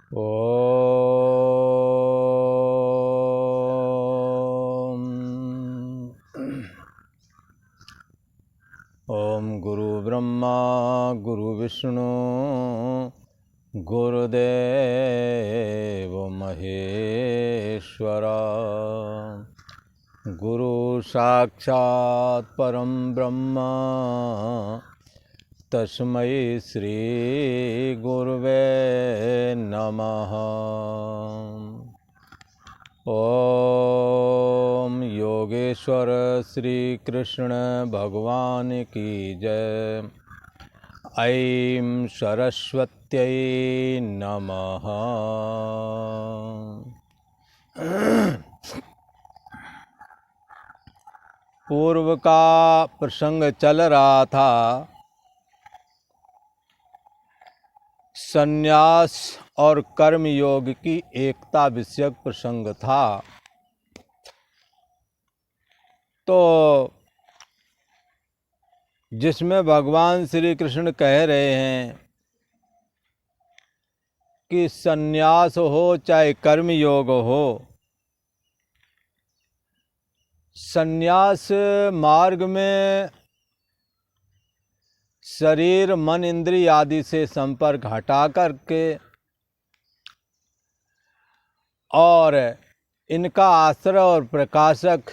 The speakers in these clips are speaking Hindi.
ओम गुरु ब्रह्मा गुरु विष्णु गुरुदेव महेश्वरा गुरु साक्षात् परम ब्रह्म तस्मै श्री गुरुवे नमः। ओम योगेश्वर श्री कृष्ण भगवान की जय। ऐं सरस्वत्यै नमः। पूर्व का प्रसंग चल रहा था संन्यास और कर्म योग की एकता विषयक प्रसंग था। तो जिसमें भगवान श्री कृष्ण कह रहे हैं कि संन्यास हो चाहे कर्म योग हो, संन्यास मार्ग में शरीर मन इंद्रिय आदि से संपर्क हटा करके और इनका आश्रय और प्रकाशक,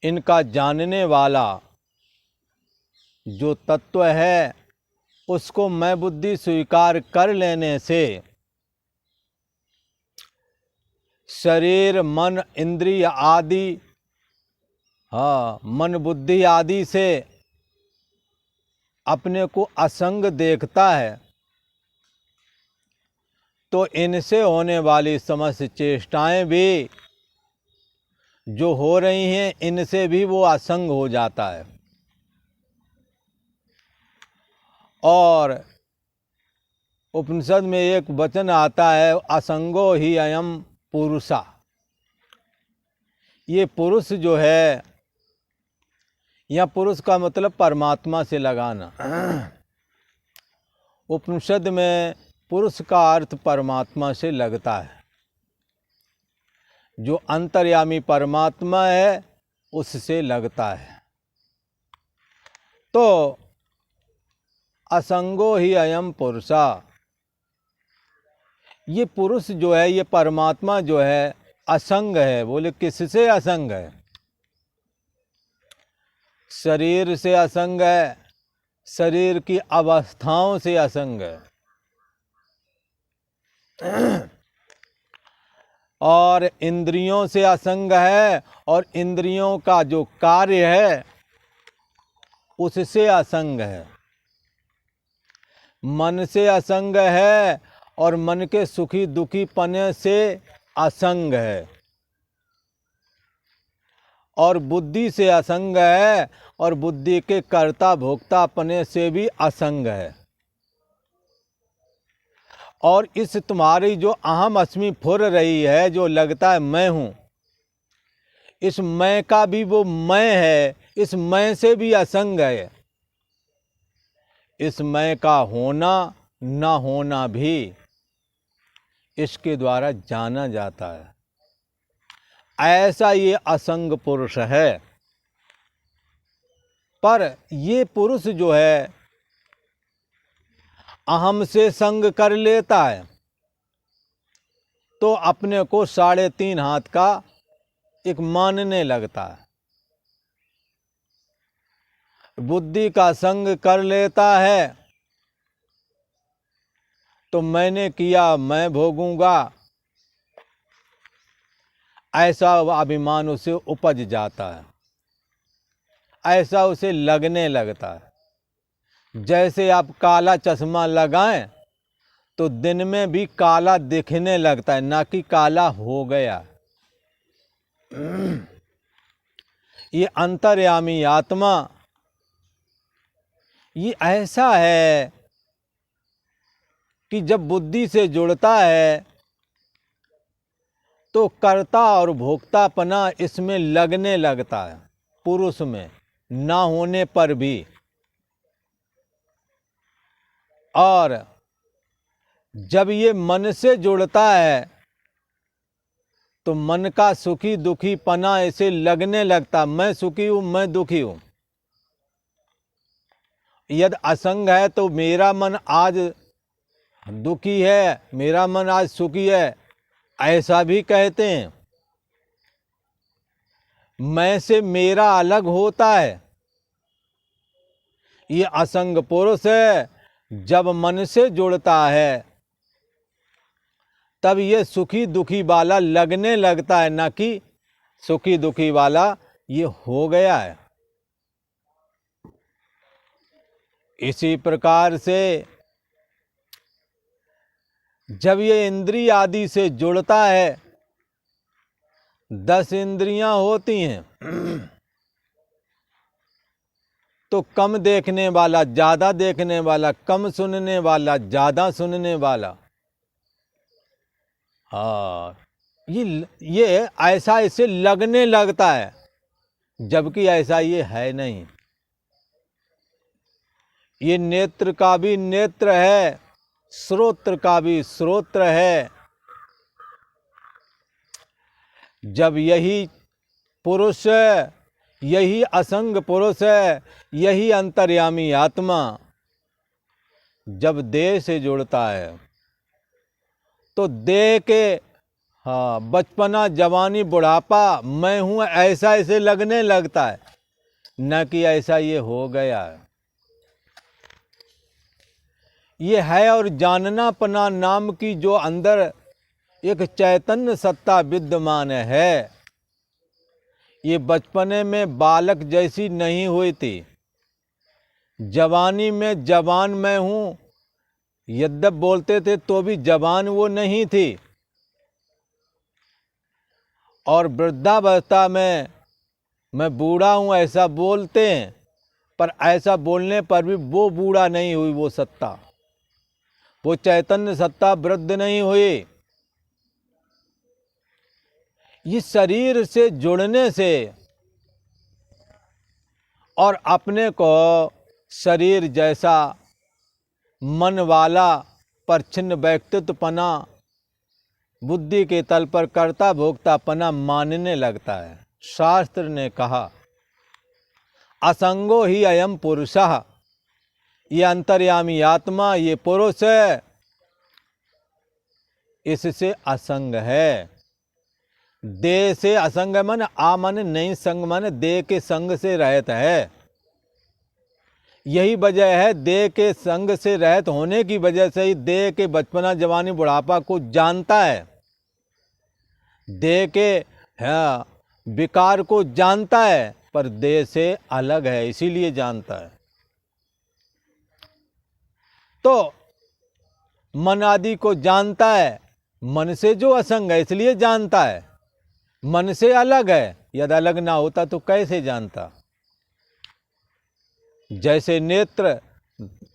इनका जानने वाला जो तत्व है उसको मैं बुद्धि स्वीकार कर लेने से शरीर मन इंद्रिय आदि मन बुद्धि आदि से अपने को असंग देखता है, तो इनसे होने वाली समस्त चेष्टाएं भी जो हो रही हैं इनसे भी वो असंग हो जाता है। और उपनिषद में एक वचन आता है, असंगो ही अयम पुरुषा। ये पुरुष जो है, या पुरुष का मतलब परमात्मा से लगाना। उपनिषद में पुरुष का अर्थ परमात्मा से लगता है। जो अंतर्यामी परमात्मा है उससे लगता है। तो असंगो ही अयम पुरुषा, ये पुरुष जो है, ये परमात्मा जो है असंग है। बोले किससे असंग है? शरीर से असंग है, शरीर की अवस्थाओं से असंग है, और इंद्रियों से असंग है, और इंद्रियों का जो कार्य है उससे असंग है। मन से असंग है और मन के सुखी दुखी पने से असंग है, और बुद्धि से असंग है, और बुद्धि के कर्ता भोक्ता पने से भी असंग है। और इस तुम्हारी जो अहम अस्मि फुर रही है, जो लगता है मैं हूं, इस मैं का भी वो मैं है, इस मैं से भी असंग है। इस मैं का होना ना होना भी इसके द्वारा जाना जाता है। ऐसा ये असंग पुरुष है। पर ये पुरुष जो है अहम से संग कर लेता है, तो अपने को 3.5 हाथ का एक मानने लगता है। बुद्धि का संग कर लेता है तो मैंने किया मैं भोगूंगा, ऐसा अभिमान उसे उपज जाता है, ऐसा उसे लगने लगता है। जैसे आप काला चश्मा लगाएं तो दिन में भी काला दिखने लगता है, ना कि काला हो गया। ये अंतर्यामी आत्मा ये ऐसा है कि जब बुद्धि से जुड़ता है तो कर्ता और भोक्तापना इसमें लगने लगता है, पुरुष में ना होने पर भी। और जब ये मन से जुड़ता है तो मन का सुखी दुखी पना ऐसे लगने लगता, मैं सुखी हूं, मैं दुखी हूं। यदि असंग है तो मेरा मन आज दुखी है, मेरा मन आज सुखी है, ऐसा भी कहते हैं। मैं से मेरा अलग होता है। ये असंग पुरुष है, जब मन से जुड़ता है तब ये सुखी दुखी वाला लगने लगता है, ना कि सुखी दुखी वाला ये हो गया है। इसी प्रकार से जब ये इंद्रिय आदि से जुड़ता है, 10 इंद्रियां होती हैं तो कम देखने वाला ज्यादा देखने वाला, कम सुनने वाला ज्यादा सुनने वाला। हाँ, ये ऐसा इसे लगने लगता है, जबकि ऐसा ये है नहीं। ये नेत्र का भी नेत्र है, श्रोत्र का भी श्रोत्र है। जब यही पुरुष है, यही असंग पुरुष है, यही अंतर्यामी आत्मा जब देह से जुड़ता है तो देह के बचपना जवानी बुढ़ापा मैं हूं ऐसा इसे लगने लगता है, न कि ऐसा ये हो गया है। ये है और जानना पना नाम की जो अंदर एक चैतन्य सत्ता विद्यमान है, ये बचपने में बालक जैसी नहीं हुई थी। जवानी में जवान मैं हूं, यद्यप बोलते थे तो भी जवान वो नहीं थी। और वृद्धावस्था में मैं बूढ़ा हूं ऐसा बोलते हैं, पर ऐसा बोलने पर भी वो बूढ़ा नहीं हुई, वो सत्ता, वो चैतन्य सत्ता वृद्ध नहीं हुई। इस शरीर से जुड़ने से और अपने को शरीर जैसा मन वाला परछिन्न व्यक्तित्वपना, बुद्धि के तल पर कर्ता भोक्तापना मानने लगता है। शास्त्र ने कहा असंगो ही अयम पुरुषः, ये अंतर्यामी आत्मा, ये पुरुष है, इससे असंग है। देह से असंग मन, आ मन नहीं संग मन, देह के संग से रहित है। यही वजह है, देह के संग से रहित होने की वजह से ही देह के बचपना जवानी बुढ़ापा को जानता है, देह के विकार को जानता है, पर देह से अलग है इसीलिए जानता है। तो मन आदि को जानता है, मन से जो असंग है इसलिए जानता है, मन से अलग है। यदि अलग ना होता तो कैसे जानता। जैसे नेत्र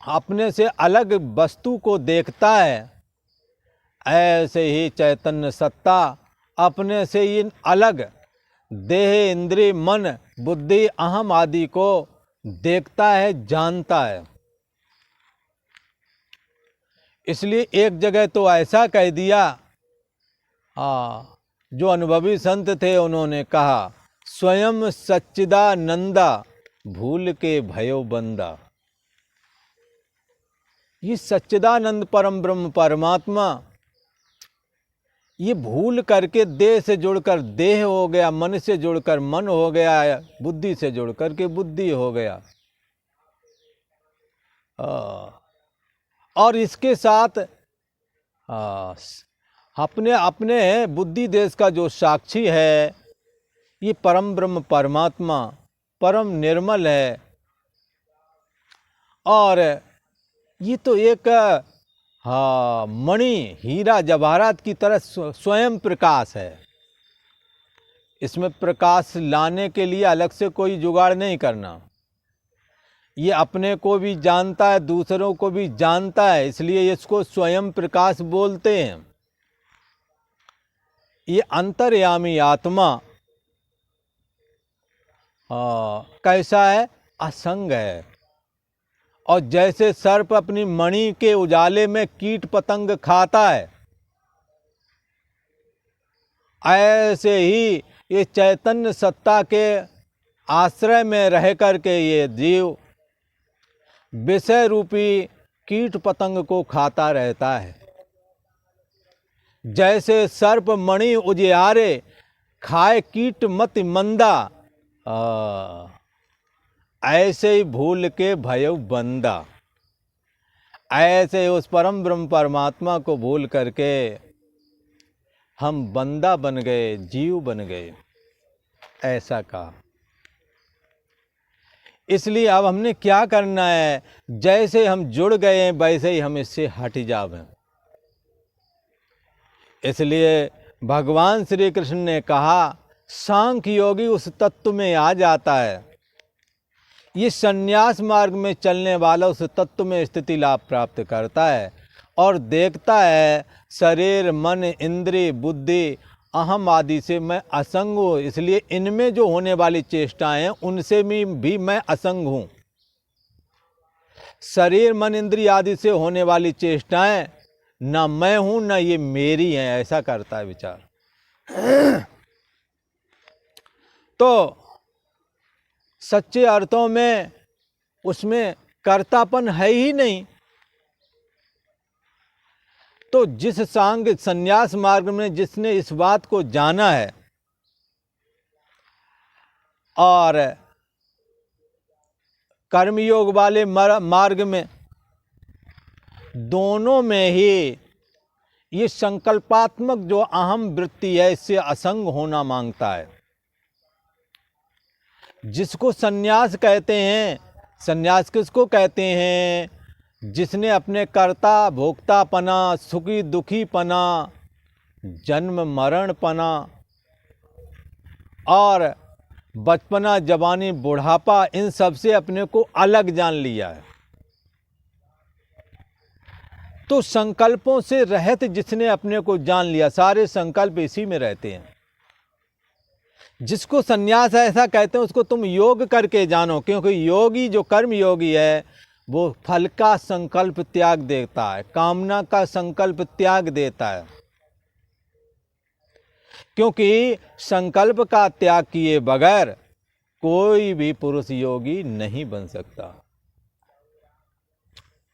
अपने से अलग वस्तु को देखता है, ऐसे ही चैतन्य सत्ता अपने से इन अलग देह इंद्रिय मन बुद्धि अहम आदि को देखता है, जानता है। इसलिए एक जगह तो ऐसा कह दिया, जो अनुभवी संत थे उन्होंने कहा, स्वयं सच्चिदानंदा भूल के भयो बंदा। ये सच्चिदानंद परम ब्रह्म परमात्मा ये भूल करके देह से जुड़कर देह हो गया, मन से जुड़कर मन हो गया, बुद्धि से जुड़कर के बुद्धि हो गया। और इसके साथ अपने अपने बुद्धि देश का जो साक्षी है, ये परम ब्रह्म परमात्मा परम निर्मल है। और ये तो एक मणि हीरा जवाहरात की तरह स्वयं प्रकाश है। इसमें प्रकाश लाने के लिए अलग से कोई जुगाड़ नहीं करना। ये अपने को भी जानता है, दूसरों को भी जानता है, इसलिए इसको स्वयं प्रकाश बोलते हैं। ये अंतर्यामी आत्मा कैसा है? असंग है। और जैसे सर्प अपनी मणि के उजाले में कीट पतंग खाता है, ऐसे ही ये चैतन्य सत्ता के आश्रय में रह करके ये जीव विषय रूपी कीट पतंग को खाता रहता है। जैसे सर्प मणि उजियारे खाए कीट मति मंदा, ऐसे ही भूल के भयउ बंदा। ऐसे उस परम ब्रह्म परमात्मा को भूल करके हम बंदा बन गए, जीव बन गए, ऐसा कहा। इसलिए अब हमने क्या करना है, जैसे हम जुड़ गए हैं वैसे ही हम इससे हट जावें। इसलिए भगवान श्री कृष्ण ने कहा, सांख्य योगी उस तत्व में आ जाता है, ये संन्यास मार्ग में चलने वाला उस तत्व में स्थिति लाभ प्राप्त करता है और देखता है शरीर मन इंद्रिय बुद्धि अहम आदि से मैं असंग हूँ, इसलिए इनमें जो होने वाली चेष्टाएं हैं उनसे भी मैं असंग हूँ। शरीर मन इंद्रिय आदि से होने वाली चेष्टाएं ना मैं हूँ ना ये मेरी हैं, ऐसा करता है विचार। तो सच्चे अर्थों में उसमें कर्तापन है ही नहीं। तो जिस सांग संन्यास मार्ग में जिसने इस बात को जाना है और कर्मयोग वाले मार्ग में, दोनों में ही ये संकल्पात्मक जो अहम वृत्ति है इससे असंग होना मांगता है। जिसको संन्यास कहते हैं, संन्यास किसको कहते हैं? जिसने अपने कर्ता भोक्तापना सुखी दुखीपना जन्म मरणपना और बचपना जवानी बुढ़ापा इन सब से अपने को अलग जान लिया है। तो संकल्पों से रहित जिसने अपने को जान लिया, सारे संकल्प इसी में रहते हैं। जिसको संन्यास ऐसा कहते हैं उसको तुम योग करके जानो, क्योंकि योगी जो कर्म योगी है वो फल का संकल्प त्याग देता है, कामना का संकल्प त्याग देता है। क्योंकि संकल्प का त्याग किए बगैर कोई भी पुरुष योगी नहीं बन सकता।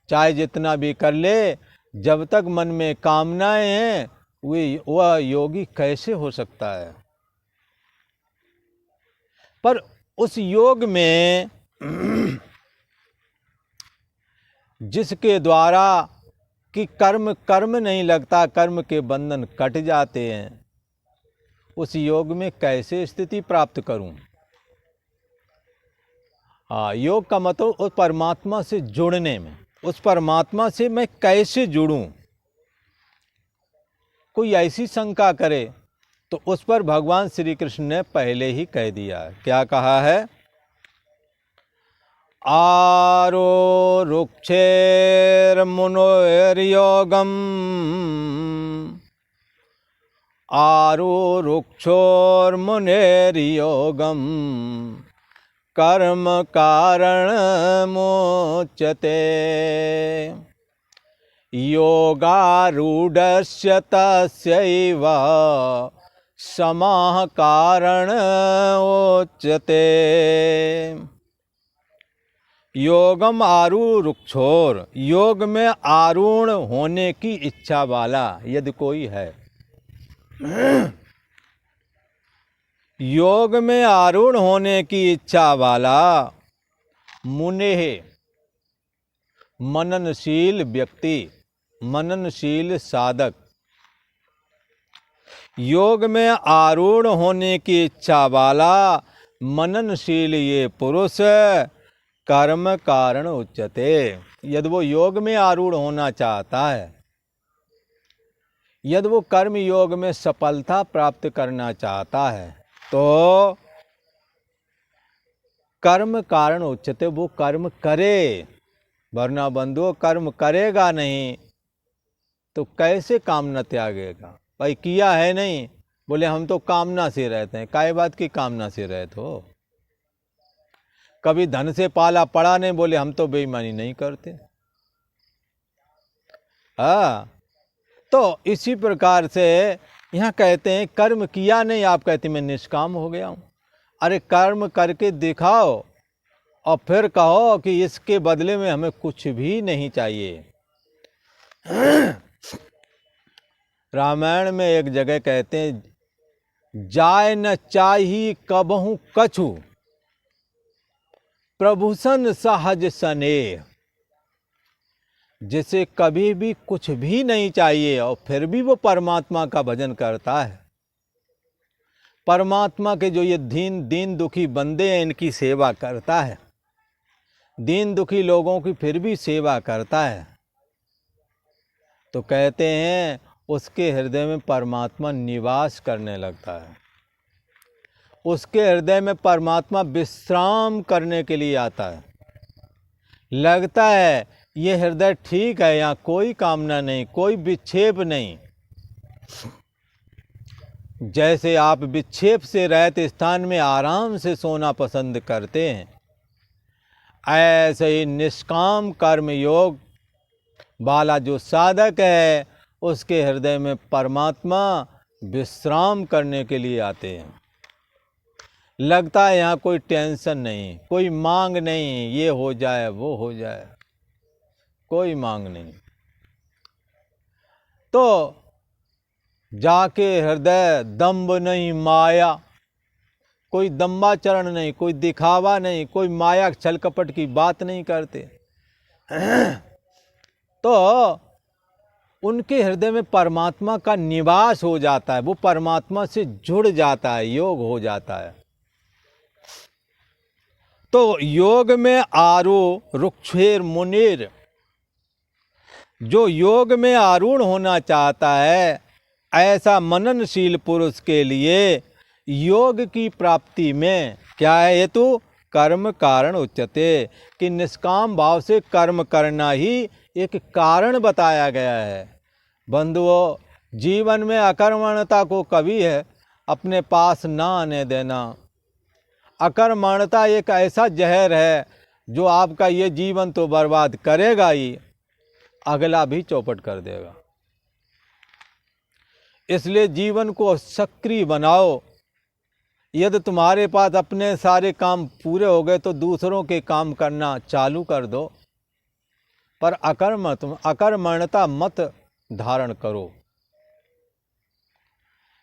चाहे जितना भी कर ले, जब तक मन में कामनाएं हैं वह योगी कैसे हो सकता है? पर उस योग में जिसके द्वारा कि कर्म नहीं लगता, कर्म के बंधन कट जाते हैं, उस योग में कैसे स्थिति प्राप्त करूं? योग का मतलब उस परमात्मा से जुड़ने में, उस परमात्मा से मैं कैसे जुड़ूं? कोई ऐसी शंका करे तो उस पर भगवान श्री कृष्ण ने पहले ही कह दिया है। क्या कहा है? आरुरुक्षेर्मुनोर्योगम् आरुरुक्षोर्मुनेर्योगम् कर्म कारणमुच्यते योगारूढस्य तस्यैव समाः कारणमुच्यते। योगम आरुरुक्षोर, योग में आरूढ़ होने की इच्छा वाला यदि कोई है, योग में आरूढ़ होने की इच्छा वाला मुनेह, मननशील व्यक्ति, मननशील साधक, योग में आरूढ़ होने की इच्छा वाला मननशील ये पुरुष कर्म कारण उच्यते। यदि वो योग में आरूढ़ होना चाहता है, यदि वो कर्म योग में सफलता प्राप्त करना चाहता है, तो कर्म कारण उच्यते, वो कर्म करे। वरना बंधुओं कर्म करेगा नहीं तो कैसे कामना त्यागेगा? भाई किया है नहीं, बोले हम तो कामना से रहते हैं। काय बात की कामना से रहते हो? कभी धन से पाला पड़ा नहीं, बोले हम तो बेईमानी नहीं करते। हाँ, तो इसी प्रकार से यहाँ कहते हैं कर्म किया नहीं, आप कहते मैं निष्काम हो गया हूँ। अरे कर्म करके दिखाओ और फिर कहो कि इसके बदले में हमें कुछ भी नहीं चाहिए। रामायण में एक जगह कहते हैं जाय न चाही कबहू कछु प्रभुसन सहज स्नेह। जिसे कभी भी कुछ भी नहीं चाहिए और फिर भी वो परमात्मा का भजन करता है, परमात्मा के जो ये दीन दुखी बंदे हैं इनकी सेवा करता है, दीन दुखी लोगों की फिर भी सेवा करता है, तो कहते हैं उसके हृदय में परमात्मा निवास करने लगता है। उसके हृदय में परमात्मा विश्राम करने के लिए आता है। लगता है ये हृदय ठीक है, यहाँ कोई कामना नहीं, कोई विक्षेप नहीं। जैसे आप विक्षेप से रहित स्थान में आराम से सोना पसंद करते हैं, ऐसे ही निष्काम कर्म योग वाला जो साधक है उसके हृदय में परमात्मा विश्राम करने के लिए आते हैं। लगता है यहाँ कोई टेंशन नहीं, कोई मांग नहीं, ये हो जाए वो हो जाए, कोई मांग नहीं। तो जाके हृदय दम्भ नहीं माया, कोई दम्बाचरण नहीं, कोई दिखावा नहीं, कोई माया छल कपट की बात नहीं करते। तो उनके हृदय में परमात्मा का निवास हो जाता है, वो परमात्मा से जुड़ जाता है, योग हो जाता है। तो योग में आरूढ़ रुक्षेर मुनीर, जो योग में आरूढ़ होना चाहता है ऐसा मननशील पुरुष के लिए योग की प्राप्ति में क्या है हेतु? कर्म कारण उच्यते, कि निष्काम भाव से कर्म करना ही एक कारण बताया गया है। बंधुओं, जीवन में अकर्मण्यता को कभी है अपने पास ना आने देना। अकर्मण्यता एक ऐसा जहर है जो आपका ये जीवन तो बर्बाद करेगा ही, अगला भी चौपट कर देगा। इसलिए जीवन को सक्रिय बनाओ। यदि तुम्हारे पास अपने सारे काम पूरे हो गए तो दूसरों के काम करना चालू कर दो, पर अकर्मण्यता मत धारण करो।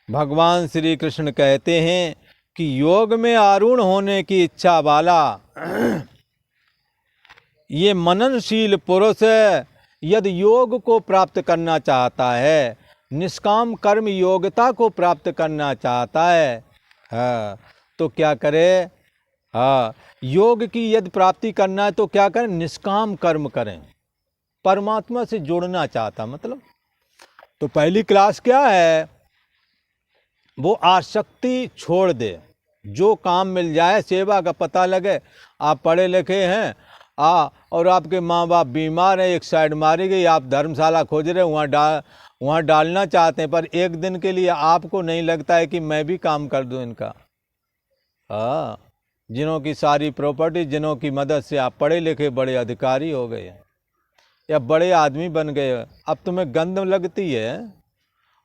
भगवान श्री कृष्ण कहते हैं कि योग में आरूढ़ होने की इच्छा वाला ये मननशील पुरुष यदि योग को प्राप्त करना चाहता है, निष्काम कर्म योग्यता को प्राप्त करना चाहता है, हाँ, तो क्या करे? हाँ, योग की यदि प्राप्ति करना है तो क्या करें? निष्काम कर्म करें। परमात्मा से जुड़ना चाहता मतलब तो पहली क्लास क्या है? वो आसक्ति छोड़ दे। जो काम मिल जाए, सेवा का पता लगे, आप पढ़े लिखे हैं और आपके माँ बाप बीमार हैं, एक साइड मारी गई, आप धर्मशाला खोज रहे, वहाँ डालना चाहते हैं, पर एक दिन के लिए आपको नहीं लगता है कि मैं भी काम कर दूं इनका। हाँ, जिन्हों की सारी प्रॉपर्टी, जिन्हों की मदद से आप पढ़े लिखे बड़े अधिकारी हो गए या बड़े आदमी बन गए, अब तुम्हें गंध लगती है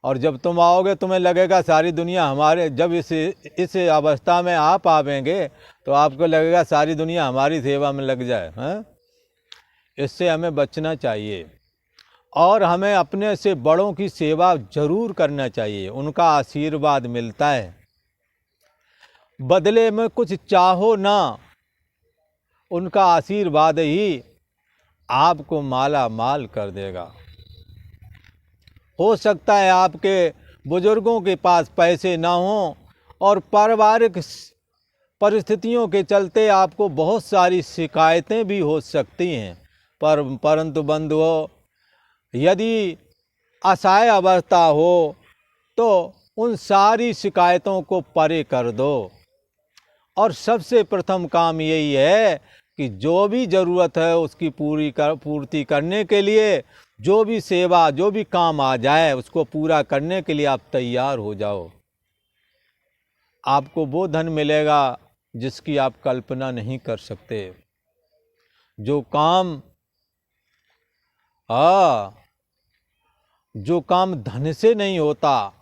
और जब तुम आओगे तुम्हें लगेगा सारी दुनिया हमारे, जब इस अवस्था में आप आवेंगे तो आपको लगेगा सारी दुनिया हमारी सेवा में लग जाए। हाँ, इससे हमें बचना चाहिए और हमें अपने से बड़ों की सेवा जरूर करना चाहिए, उनका आशीर्वाद मिलता है। बदले में कुछ चाहो ना, उनका आशीर्वाद ही आपको माला माल कर देगा। हो सकता है आपके बुजुर्गों के पास पैसे ना हों और पारिवारिक परिस्थितियों के चलते आपको बहुत सारी शिकायतें भी हो सकती हैं, परंतु बंधुओं, यदि असहाय अवस्था हो तो उन सारी शिकायतों को परे कर दो और सबसे प्रथम काम यही है कि जो भी ज़रूरत है उसकी पूर्ति करने के लिए, जो भी सेवा, जो भी काम आ जाए उसको पूरा करने के लिए आप तैयार हो जाओ। आपको वो धन मिलेगा जिसकी आप कल्पना नहीं कर सकते। जो काम जो काम धन से नहीं होता,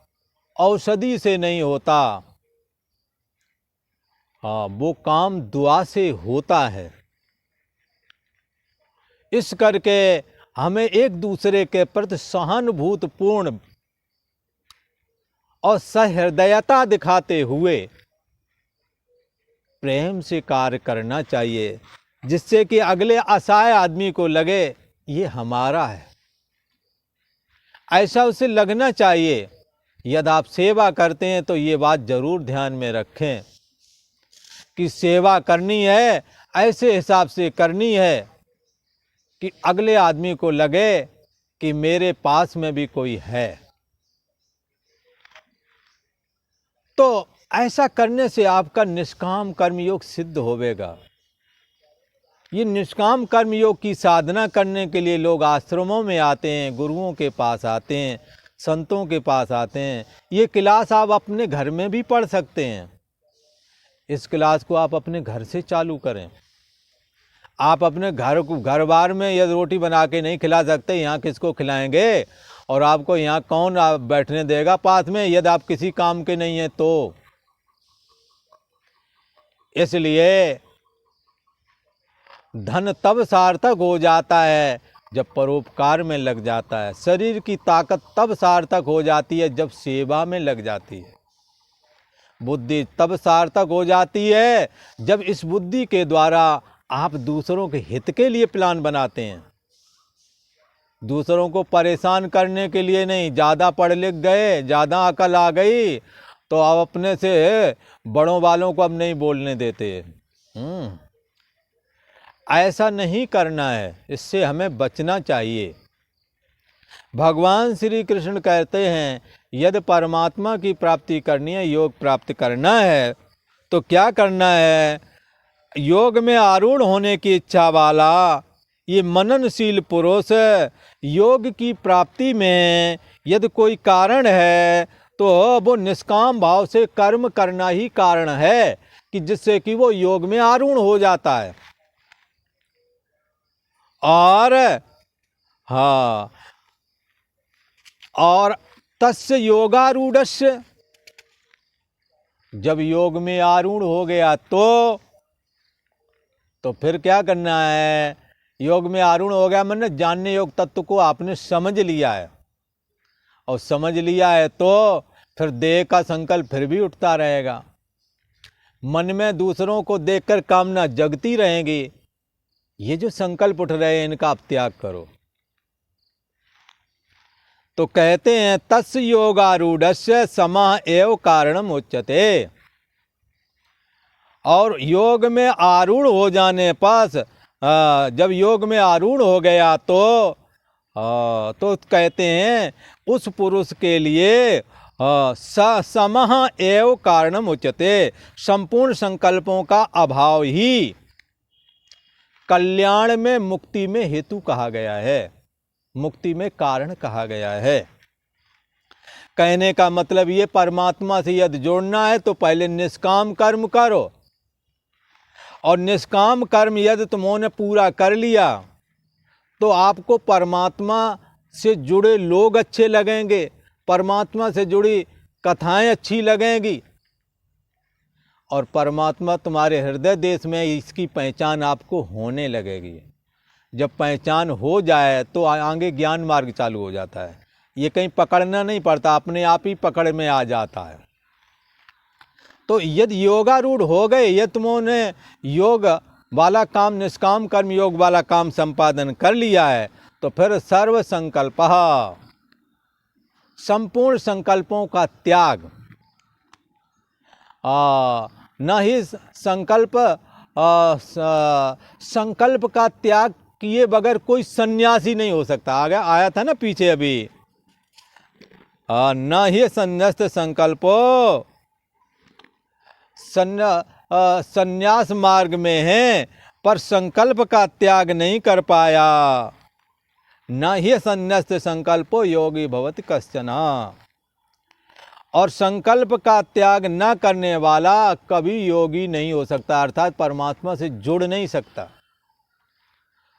औषधि से नहीं होता, वो काम दुआ से होता है। इस करके हमें एक दूसरे के प्रति सहानुभूतिपूर्ण और सहृदयता दिखाते हुए प्रेम से कार्य करना चाहिए, जिससे कि अगले असहाय आदमी को लगे ये हमारा है। ऐसा उसे लगना चाहिए। यदि आप सेवा करते हैं तो ये बात जरूर ध्यान में रखें कि सेवा करनी है ऐसे हिसाब से करनी है कि अगले आदमी को लगे कि मेरे पास में भी कोई है। तो ऐसा करने से आपका निष्काम कर्मयोग सिद्ध होवेगा। ये निष्काम कर्मयोग की साधना करने के लिए लोग आश्रमों में आते हैं, गुरुओं के पास आते हैं, संतों के पास आते हैं। ये क्लास आप अपने घर में भी पढ़ सकते हैं। इस क्लास को आप अपने घर से चालू करें। आप अपने घर बार में यदि रोटी बना के नहीं खिला सकते, यहाँ किसको खिलाएंगे? और आपको यहाँ कौन बैठने देगा पास में, यदि आप किसी काम के नहीं हैं तो। इसलिए धन तब सार्थक हो जाता है जब परोपकार में लग जाता है। शरीर की ताकत तब सार्थक हो जाती है जब सेवा में लग जाती है। बुद्धि तब सार्थक हो जाती है जब इस बुद्धि के द्वारा आप दूसरों के हित के लिए प्लान बनाते हैं। दूसरों को परेशान करने के लिए नहीं। ज़्यादा पढ़ लिख गए, ज़्यादा अकल आ गई तो आप अपने से बड़ों वालों को अब नहीं बोलने देते। ऐसा नहीं करना है, इससे हमें बचना चाहिए। भगवान श्री कृष्ण कहते हैं यदि परमात्मा की प्राप्ति करनी है, योग प्राप्त करना है तो क्या करना है? योग में आरूढ़ होने की इच्छा वाला ये मननशील पुरुष योग की प्राप्ति में यदि कोई कारण है तो वो निष्काम भाव से कर्म करना ही कारण है कि जिससे कि वो योग में आरूढ़ हो जाता है। और तस्य योगारूढ़स्य, जब योग में आरूढ़ हो गया तो फिर क्या करना है? योग में आरूढ़ हो गया मतलब जानने योग तत्व को आपने समझ लिया है। और समझ लिया है तो फिर देह का संकल्प फिर भी उठता रहेगा। मन में दूसरों को देखकर कामना जगती रहेगी। ये जो संकल्प उठ रहे हैं इनका आप त्याग करो। तो कहते हैं तस्य योगारूढ़स्य समः एव कारणम उच्यते। और योग में आरूढ़ हो जाने पास जब योग में आरूढ़ हो गया तो कहते हैं उस पुरुष के लिए समः एव कारणम उच्यते। संपूर्ण संकल्पों का अभाव ही कल्याण में, मुक्ति में हेतु कहा गया है, मुक्ति में कारण कहा गया है। कहने का मतलब ये, परमात्मा से यदि जोड़ना है तो पहले निष्काम कर्म करो। और निष्काम कर्म यदि तुमने पूरा कर लिया तो आपको परमात्मा से जुड़े लोग अच्छे लगेंगे, परमात्मा से जुड़ी कथाएं अच्छी लगेंगी और परमात्मा तुम्हारे हृदय देश में इसकी पहचान आपको होने लगेगी। जब पहचान हो जाए तो आगे ज्ञान मार्ग चालू हो जाता है। ये कहीं पकड़ना नहीं पड़ता, अपने आप ही पकड़ में आ जाता है। तो यदि योगारूढ़ हो गए, यदि तुमने योग वाला काम, निष्काम कर्म योग वाला काम संपादन कर लिया है तो फिर सर्व संकल्प, संपूर्ण संकल्पों का त्याग, न ही संकल्प का त्याग किए बगैर कोई सन्यासी नहीं हो सकता। आया था ना पीछे अभी, न ही संन्यास्त संकल्पो, संन्यास मार्ग में है पर संकल्प का त्याग नहीं कर पाया। न ही संन्यास्त संकल्पो योगी भवति कश्चन। और संकल्प का त्याग न करने वाला कभी योगी नहीं हो सकता, अर्थात परमात्मा से जुड़ नहीं सकता।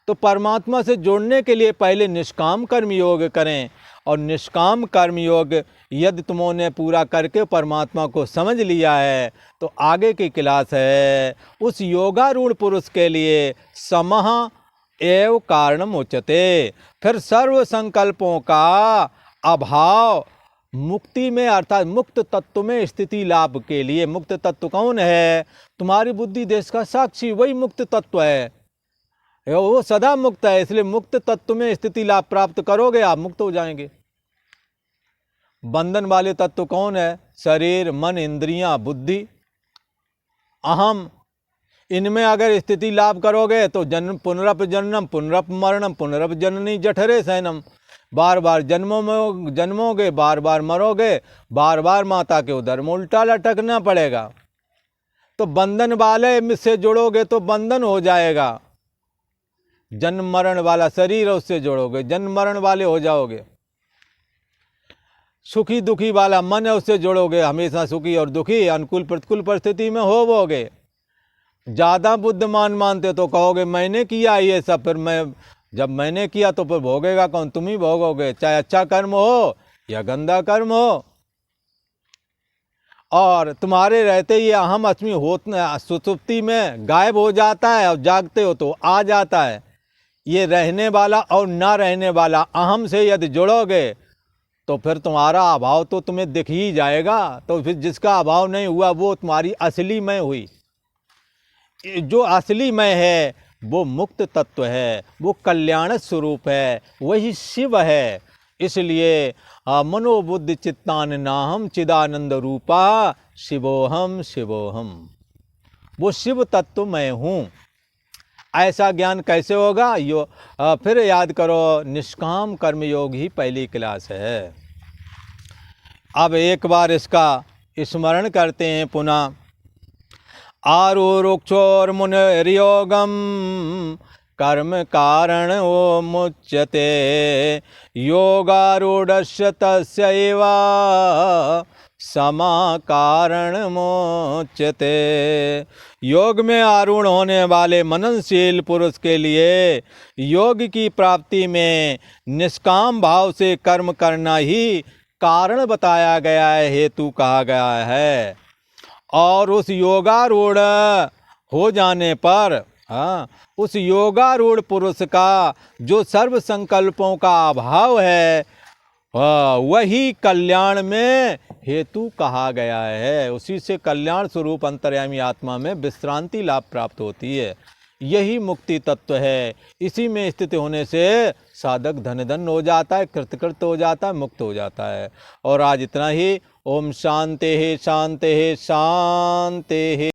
तो परमात्मा से जुड़ने के लिए पहले निष्काम कर्म योग करें, और निष्काम कर्म योग यदि तुमने पूरा करके परमात्मा को समझ लिया है तो आगे की क्लास है उस योगारूढ़ पुरुष के लिए समः एव कारणम उच्यते। फिर सर्व संकल्पों का अभाव मुक्ति में, अर्थात मुक्त तत्व में स्थिति लाभ के लिए। मुक्त तत्व कौन है? तुम्हारी बुद्धि देश का साक्षी वही मुक्त तत्व है, वो सदा मुक्त है। इसलिए मुक्त तत्व में स्थिति लाभ प्राप्त करोगे, आप मुक्त हो जाएंगे। बंधन वाले तत्व कौन है? शरीर, मन, इंद्रियां, बुद्धि, अहम। इनमें अगर स्थिति लाभ करोगे तो जन्म पुनरप जन्म पुनरप मरणम पुनरप जननी जठरे सैनम, बार बार जन्मोगे, बार बार मरोगे, बार बार माता के उदर में उल्टा लटकना पड़ेगा। तो बंधन वाले से जुड़ोगे तो बंधन हो जाएगा। जन्म मरण वाला शरीर है, उससे जोड़ोगे, जन्म मरण वाले हो जाओगे। सुखी दुखी वाला मन है, उससे जोड़ोगे, हमेशा सुखी और दुखी अनुकूल प्रतिकूल परिस्थिति में होवोगे। ज़्यादा बुद्धिमान मानते तो कहोगे मैंने किया ये सब, फिर जब मैंने किया तो फिर भोगेगा कौन? तुम ही भोगोगे, चाहे अच्छा कर्म हो या गंदा कर्म हो। और तुम्हारे रहते ये अहम अस्मि होता सुसुप्ति में गायब हो जाता है, और जागते हो तो आ जाता है। ये रहने वाला और ना रहने वाला अहम से यदि जुड़ोगे तो फिर तुम्हारा अभाव तो तुम्हें दिख ही जाएगा। तो फिर जिसका अभाव नहीं हुआ वो तुम्हारी असली मैं हुई। जो असली मैं है वो मुक्त तत्व है, वो कल्याण स्वरूप है, वही शिव है। इसलिए मनोबुद्धि चित्तान नाहम चिदानंद रूपा शिवोहम शिवोहम, वो शिव तत्व मैं हूँ। ऐसा ज्ञान कैसे होगा? फिर याद करो, निष्काम कर्मयोग ही पहली क्लास है। अब एक बार इसका स्मरण करते हैं पुनः। आरुरुक्षोर मुनिर्योगम कर्म कारण वो मुच्यते योगारूढ़स्य तस्यैव समा कारण मोच्यते। योग में आरूढ़ होने वाले मननशील पुरुष के लिए योग की प्राप्ति में निष्काम भाव से कर्म करना ही कारण बताया गया है, हेतु कहा गया है। और उस योगारूढ़ हो जाने पर उस योगारूढ़ पुरुष का जो सर्व संकल्पों का अभाव है वही कल्याण में हेतु कहा गया है। उसी से कल्याण स्वरूप अंतर्यामी आत्मा में विश्रांति लाभ प्राप्त होती है। यही मुक्ति तत्व है। इसी में स्थित होने से साधक धन धन हो जाता है, कृतकृत हो जाता है, मुक्त हो जाता है। और आज इतना ही। ओम शांति शांति शांति।